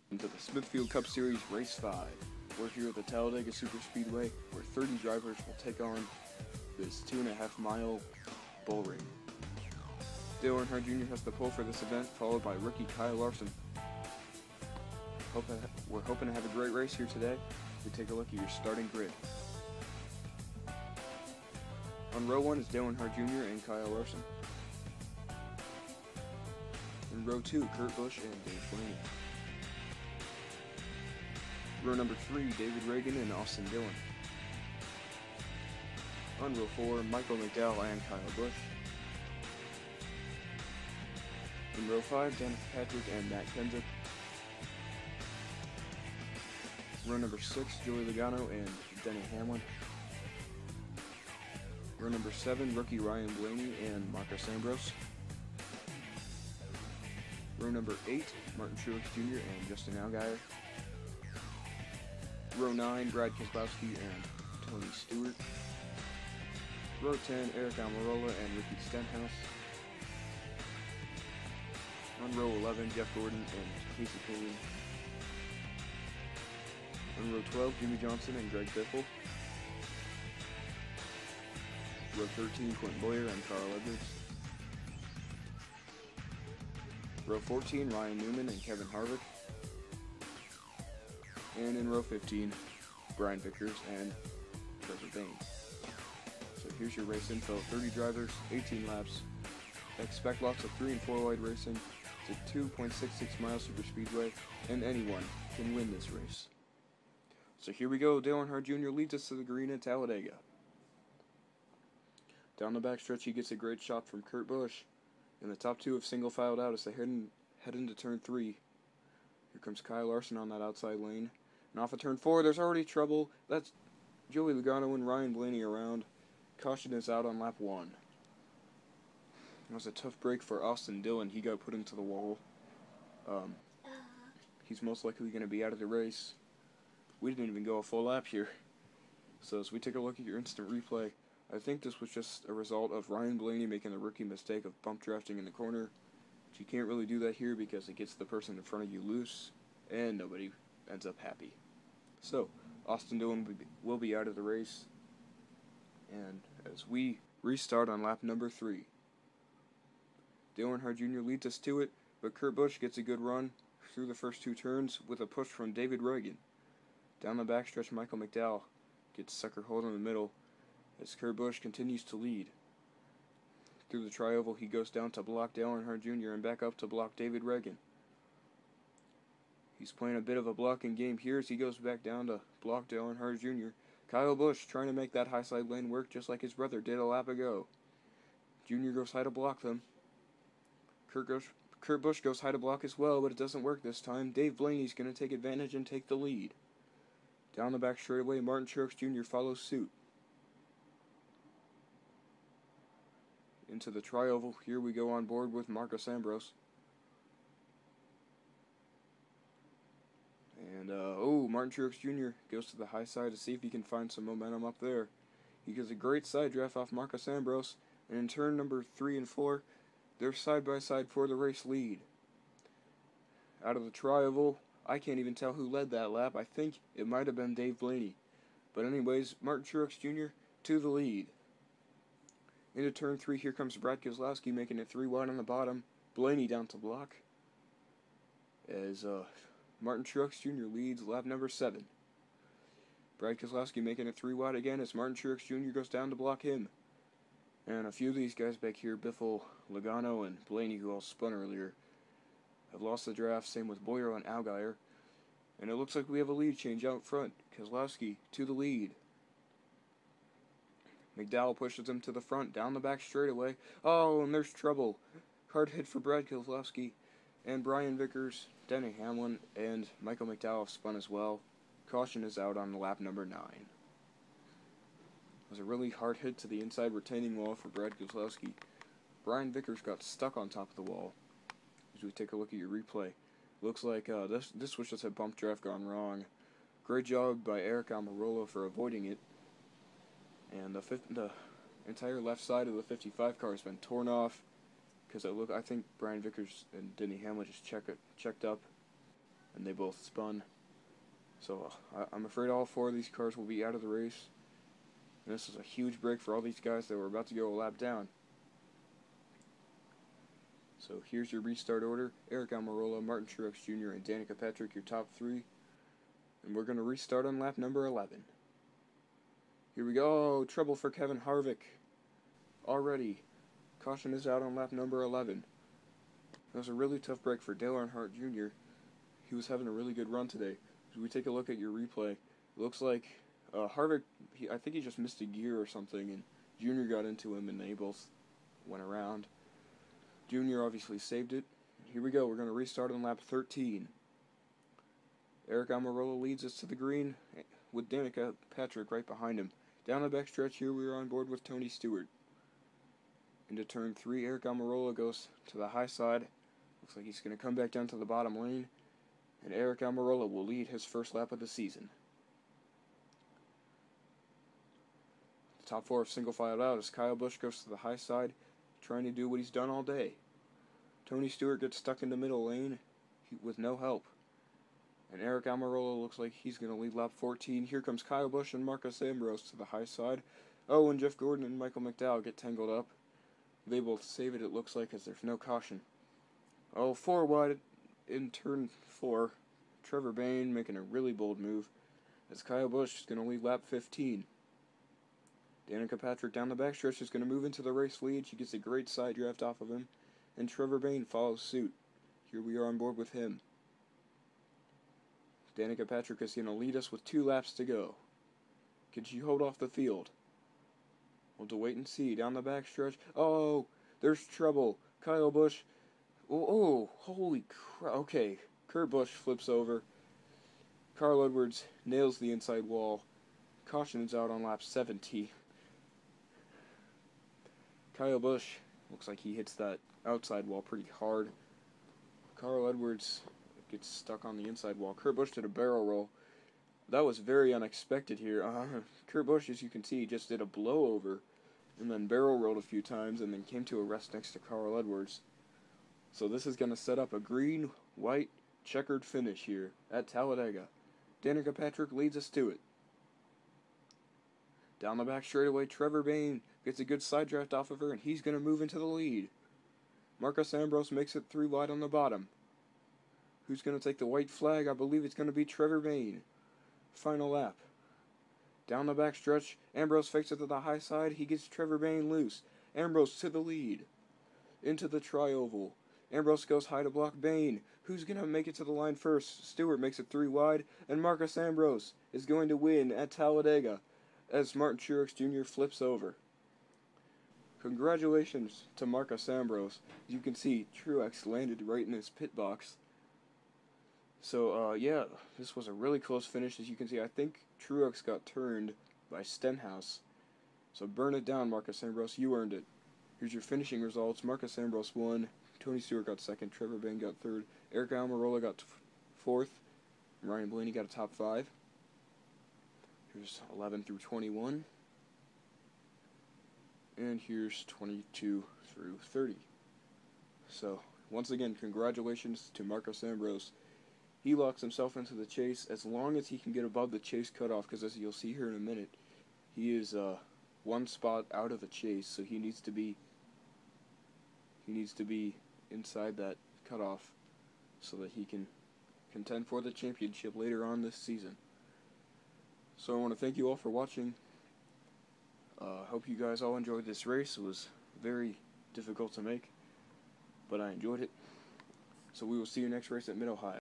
Into the Smithfield Cup Series Race 5. We're here at the Talladega Superspeedway where 30 drivers will take on this 2.5-mile bull ring. Dale Earnhardt Jr. has the pole for this event, followed by rookie Kyle Larson. We're hoping to have a great race here today. We take a look at your starting grid. On row 1 is Dale Earnhardt Jr. and Kyle Larson. In row 2, Kurt Busch and Dave Blaney. Row number 3, David Reagan and Austin Dillon. On row 4, Michael McDowell and Kyle Busch. In row 5, Dan Fitzpatrick and Matt Kenseth. Row number 6, Joey Logano and Denny Hamlin. Row number 7, rookie Ryan Blaney and Marcus Ambrose. Row number 8, Martin Truex Jr. and Justin Allgaier. Row 9, Brad Keselowski and Tony Stewart. Row 10, Aric Almirola and Ricky Stenhouse. On row 11, Jeff Gordon and Casey Payne. On row 12, Jimmy Johnson and Greg Biffle. Row 13, Quentin Boyer and Carl Edwards. Row 14, Ryan Newman and Kevin Harvick. And in row 15, Brian Vickers and Trevor Bayne. So here's your race info. 30 drivers, 18 laps. Expect lots of 3 and 4 wide racing. It's a 2.66 mile super speedway, and anyone can win this race. So here we go. Dale Earnhardt Jr. leads us to the green at Talladega. Down the backstretch, he gets a great shot from Kurt Busch. And the top 2 have single filed out as they head into turn 3. Here comes Kyle Larson on that outside lane. And off of turn 4, there's already trouble. That's Joey Logano and Ryan Blaney around. Caution is out on lap 1. That was a tough break for Austin Dillon. He got put into the wall. He's most likely going to be out of the race. We didn't even go a full lap here. So as we take a look at your instant replay, I think this was just a result of Ryan Blaney making the rookie mistake of bump drafting in the corner. But you can't really do that here because it gets the person in front of you loose, and nobody ends up happy. So, Austin Dillon will be out of the race. And as we restart on lap number 3, Dale Earnhardt Jr. leads us to it, but Kurt Busch gets a good run through the first 2 turns with a push from David Reagan. Down the backstretch, Michael McDowell gets sucker hold in the middle as Kurt Busch continues to lead. Through the tri-oval, he goes down to block Dale Earnhardt Jr. and back up to block David Reagan. He's playing a bit of a blocking game here as he goes back down to block Dale Earnhardt Jr. Kyle Busch trying to make that high side lane work just like his brother did a lap ago. Jr. goes high to block them. Kurt Busch goes high to block as well, but it doesn't work this time. Dave Blaney's going to take advantage and take the lead. Down the back straightaway, Martin Truex Jr. follows suit. Into the tri-oval, here we go on board with Marcus Ambrose. And, Martin Truex Jr. goes to the high side to see if he can find some momentum up there. He gets a great side draft off Marcus Ambrose, and in turn number 3 and 4, they're side by side for the race lead. Out of the tri-oval, I can't even tell who led that lap. I think it might have been Dave Blaney. But anyways, Martin Truex Jr. to the lead. Into turn 3, here comes Brad Keselowski making it 3 wide on the bottom. Blaney down to block. As Martin Truex Jr. leads lap number 7. Brad Keselowski making it 3 wide again as Martin Truex Jr. goes down to block him. And a few of these guys back here, Biffle, Logano, and Blaney, who all spun earlier, have lost the draft. Same with Boyer and Allgaier. And it looks like we have a lead change out front. Keselowski to the lead. McDowell pushes him to the front, down the back straightaway. Oh, and there's trouble. Hard hit for Brad Keselowski. And Brian Vickers, Denny Hamlin, and Michael McDowell have spun as well. Caution is out on lap number 9. It was a really hard hit to the inside retaining wall for Brad Keselowski. Brian Vickers got stuck on top of the wall. As we take a look at your replay, looks like this was just a bump draft gone wrong. Great job by Aric Almirola for avoiding it. And the entire left side of the 55 car has been torn off because I think Brian Vickers and Denny Hamlin just checked up. and they both spun. So I'm afraid all 4 of these cars will be out of the race. And this is a huge break for all these guys that were about to go a lap down. So here's your restart order. Eric Almirola, Martin Truex Jr., and Danica Patrick, your top 3. And we're going to restart on lap number 11. Here we go. Oh, trouble for Kevin Harvick. Already. Caution is out on lap number 11. That was a really tough break for Dale Earnhardt Jr. He was having a really good run today. As we take a look at your replay, it looks like Harvick, I think he just missed a gear or something, and Jr. got into him, and they both went around. Jr. obviously saved it. Here we go. We're going to restart on lap 13. Eric Almirola leads us to the green with Danica Patrick right behind him. Down the backstretch here, we are on board with Tony Stewart. Into turn 3, Eric Almirola goes to the high side. Looks like he's going to come back down to the bottom lane. And Eric Almirola will lead his first lap of the season. The top 4 have single filed out as Kyle Busch goes to the high side, trying to do what he's done all day. Tony Stewart gets stuck in the middle lane with no help. And Eric Almirola looks like he's going to lead lap 14. Here comes Kyle Busch and Marcus Ambrose to the high side. Oh, and Jeff Gordon and Michael McDowell get tangled up. They both save it looks like, as there's no caution. Oh, 4 wide in turn 4. Trevor Bayne making a really bold move as Kyle Busch is going to lead lap 15. Danica Patrick down the backstretch is going to move into the race lead. She gets a great side draft off of him. And Trevor Bayne follows suit. Here we are on board with him. Danica Patrick is going to lead us with 2 laps to go. Can she hold off the field? We'll have to wait and see. Down the backstretch. Oh, there's trouble. Kyle Busch. Oh, holy crap. Okay, Kurt Busch flips over. Carl Edwards nails the inside wall. Caution is out on lap 70. Kyle Busch looks like he hits that outside wall pretty hard. Carl Edwards gets stuck on the inside wall. Kurt Busch did a barrel roll. That was very unexpected here. Kurt Busch, as you can see, just did a blowover and then barrel rolled a few times and then came to a rest next to Carl Edwards. So this is going to set up a green, white, checkered finish here at Talladega. Danica Patrick leads us to it. Down the back straightaway, Trevor Bayne gets a good side draft off of her, and he's going to move into the lead. Marcus Ambrose makes it 3 wide on the bottom. Who's going to take the white flag? I believe it's going to be Trevor Bayne. Final lap. Down the back stretch, Ambrose fakes it to the high side. He gets Trevor Bayne loose. Ambrose to the lead. Into the tri-oval. Ambrose goes high to block Bayne. Who's going to make it to the line first? Stewart makes it 3 wide, and Marcus Ambrose is going to win at Talladega as Martin Truex Jr. flips over. Congratulations to Marcus Ambrose. As you can see, Truex landed right in his pit box. So, yeah, this was a really close finish. As you can see, I think Truex got turned by Stenhouse. So burn it down, Marcus Ambrose. You earned it. Here's your finishing results. Marcus Ambrose won. Tony Stewart got 2nd. Trevor Bayne got 3rd. Eric Almirola got 4th. Ryan Blaney got a top 5. Here's 11 through 21. And here's 22 through 30. So, once again, congratulations to Marcus Ambrose. He locks himself into the chase as long as he can get above the chase cutoff, because as you'll see here in a minute, he is 1 spot out of the chase, so he needs to be inside that cutoff so that he can contend for the championship later on this season. So I want to thank you all for watching. Hope you guys all enjoyed this race. It was very difficult to make, but I enjoyed it. So we will see you next race at Mid-Ohio.